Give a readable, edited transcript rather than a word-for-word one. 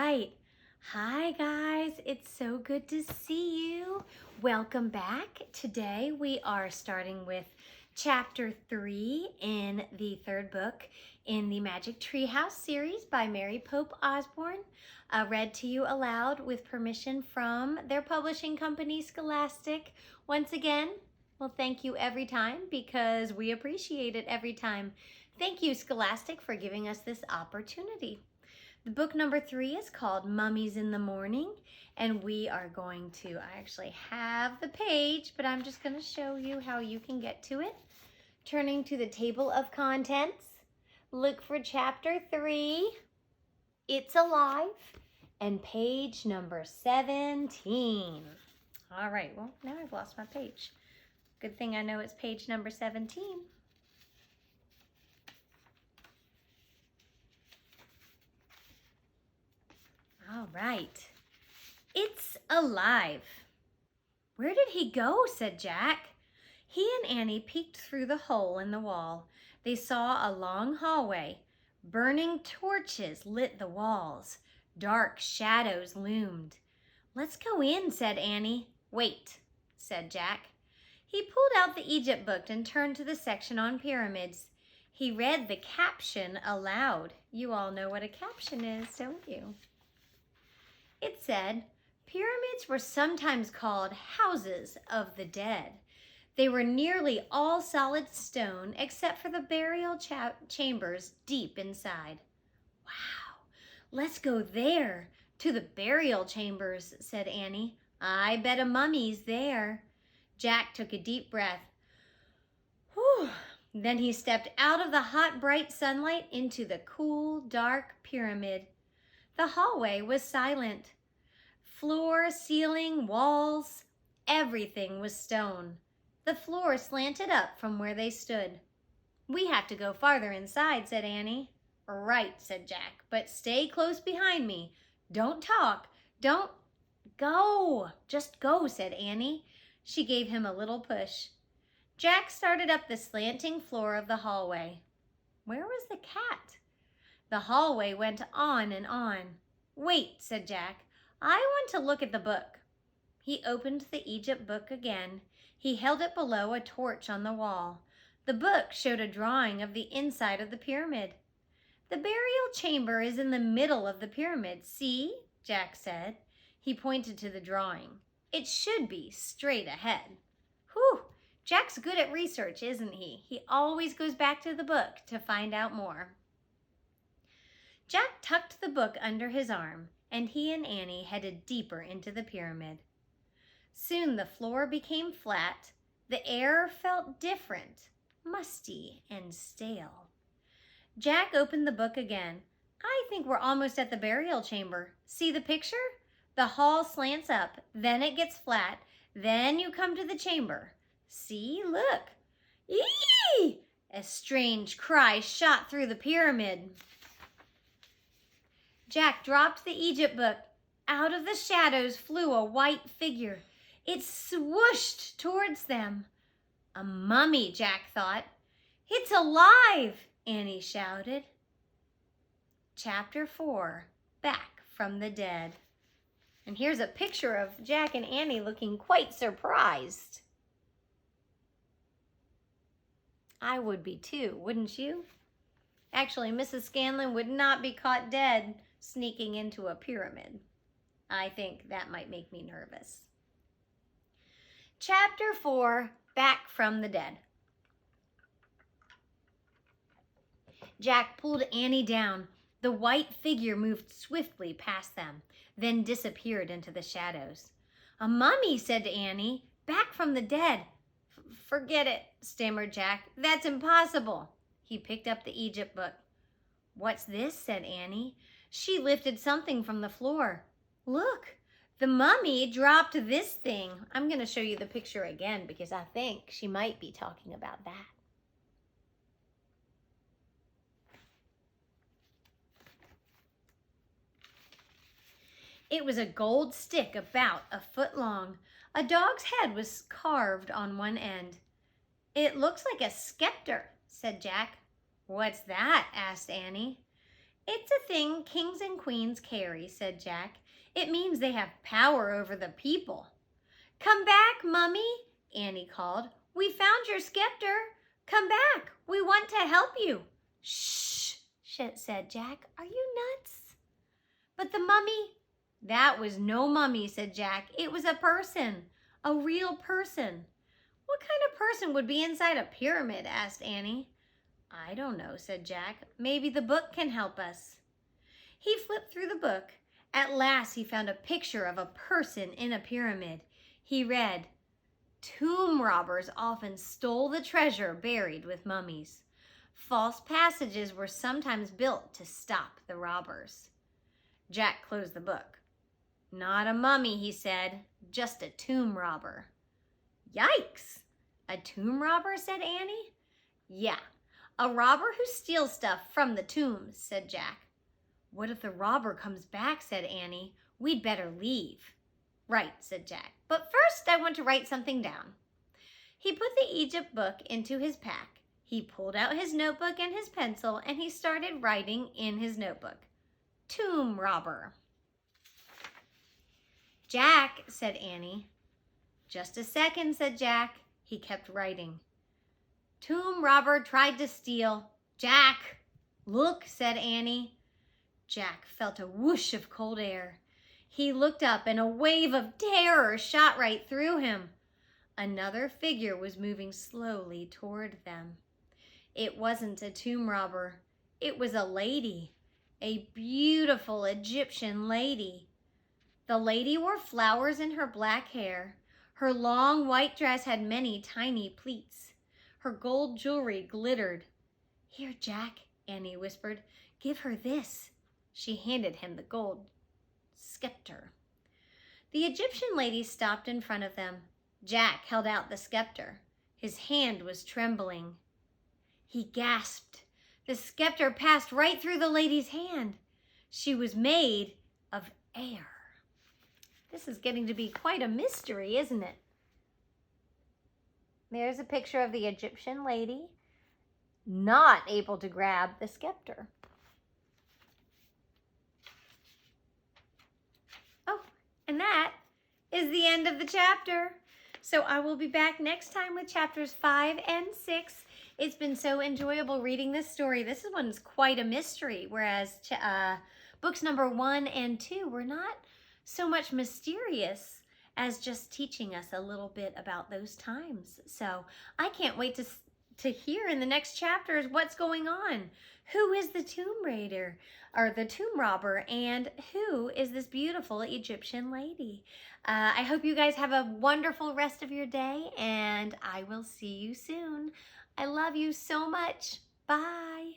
right. Hi guys, it's so good to see you. Welcome back. Today we are starting with chapter 3 in the third book in the Magic Treehouse series by Mary Pope Osborne, read to you aloud with permission from their publishing company, Scholastic. Once again, well, thank you every time because we appreciate it every time. Thank you, Scholastic, for giving us this opportunity. The book number 3 is called Mummies in the Morning, and we are going to, I actually have the page, but I'm just going to show you how you can get to it. Turning to the table of contents, look for chapter 3, It's Alive, and page number 17. All right, well, now I've lost my page. Good thing I know it's page number 17. All right. It's alive. Where did he go? Said Jack. He and Annie peeked through the hole in the wall. They saw a long hallway. Burning torches lit the walls. Dark shadows loomed. Let's go in, said Annie. Wait, said Jack. He pulled out the Egypt book and turned to the section on pyramids. He read the caption aloud. You all know what a caption is, don't you? It said, pyramids were sometimes called houses of the dead. They were nearly all solid stone except for the burial chambers deep inside. Wow, let's go there, to the burial chambers, said Annie. I bet a mummy's there. Jack took a deep breath. Whew. Then he stepped out of the hot, bright sunlight into the cool, dark pyramid. The hallway was silent. Floor, ceiling, walls, everything was stone. The floor slanted up from where they stood. We have to go farther inside, said Annie. Right, said Jack, but stay close behind me. Don't talk. Don't go. Just go, said Annie. She gave him a little push. Jack started up the slanting floor of the hallway. Where was the cat? The hallway went on and on. Wait, said Jack. I want to look at the book. He opened the Egypt book again. He held it below a torch on the wall. The book showed a drawing of the inside of the pyramid. The burial chamber is in the middle of the pyramid. See? Jack said. He pointed to the drawing. It should be straight ahead. Whew! Jack's good at research, isn't he? He always goes back to the book to find out more. Jack tucked the book under his arm, and he and Annie headed deeper into the pyramid. Soon the floor became flat. The air felt different, musty and stale. Jack opened the book again. I think we're almost at the burial chamber. See the picture? The hall slants up, then it gets flat, then you come to the chamber. See, look. Eee! A strange cry shot through the pyramid. Jack dropped the Egypt book. Out of the shadows flew a white figure. It swooshed towards them. A mummy, Jack thought. It's alive, Annie shouted. Chapter 4, Back from the Dead. And here's a picture of Jack and Annie looking quite surprised. I would be too, wouldn't you? Actually, Mrs. Scanlon would not be caught dead sneaking into a pyramid. I think that might make me nervous. Chapter 4, Back from the Dead. Jack pulled Annie down. The white figure moved swiftly past them, then disappeared into the shadows. A mummy, said Annie. Back from the dead. Forget it, stammered Jack. That's impossible. He picked up the Egypt book. What's this? Said Annie. She lifted something from the floor. Look, the mummy dropped this thing. I'm going to show you the picture again because I think she might be talking about that. It was a gold stick about a foot long. A dog's head was carved on one end. It looks like a scepter, said Jack. What's that? Asked Annie. It's a thing kings and queens carry, said Jack. It means they have power over the people. Come back, Mummy, Annie called. We found your scepter. Come back. We want to help you. Shh, said Jack. Are you nuts? But the mummy, that was no mummy, said Jack. It was a person, a real person. What kind of person would be inside a pyramid? Asked Annie. I don't know, said Jack. Maybe the book can help us. He flipped through the book. At last he found a picture of a person in a pyramid. He read, tomb robbers often stole the treasure buried with mummies. False passages were sometimes built to stop the robbers. Jack closed the book. Not a mummy, he said, just a tomb robber. Yikes! A tomb robber, said Annie. Yeah, a robber who steals stuff from the tombs, said Jack. What if the robber comes back, said Annie. We'd better leave. Right, said Jack, but first I want to write something down. He put the Egypt book into his pack. He pulled out his notebook and his pencil, and he started writing in his notebook. Tomb robber. Jack, said Annie. Just a second, said Jack. He kept writing. Tomb robber tried to steal. Jack! Look, said Annie. Jack felt a whoosh of cold air. He looked up and a wave of terror shot right through him. Another figure was moving slowly toward them. It wasn't a tomb robber. It was a lady, a beautiful Egyptian lady. The lady wore flowers in her black hair. Her long white dress had many tiny pleats. Her gold jewelry glittered. Here, Jack, Annie whispered. Give her this. She handed him the gold scepter. The Egyptian lady stopped in front of them. Jack held out the scepter. His hand was trembling. He gasped. The scepter passed right through the lady's hand. She was made of air. This is getting to be quite a mystery, isn't it? There's a picture of the Egyptian lady not able to grab the scepter. Oh, and that is the end of the chapter. So I will be back next time with chapters 5 and 6. It's been so enjoyable reading this story. This one's quite a mystery, whereas books number 1 and 2 were not so much mysterious as just teaching us a little bit about those times. So I can't wait to hear in the next chapters what's going on. Who is the tomb raider or the tomb robber, and who is this beautiful Egyptian lady? I hope you guys have a wonderful rest of your day, and I will see you soon. I love you so much. Bye.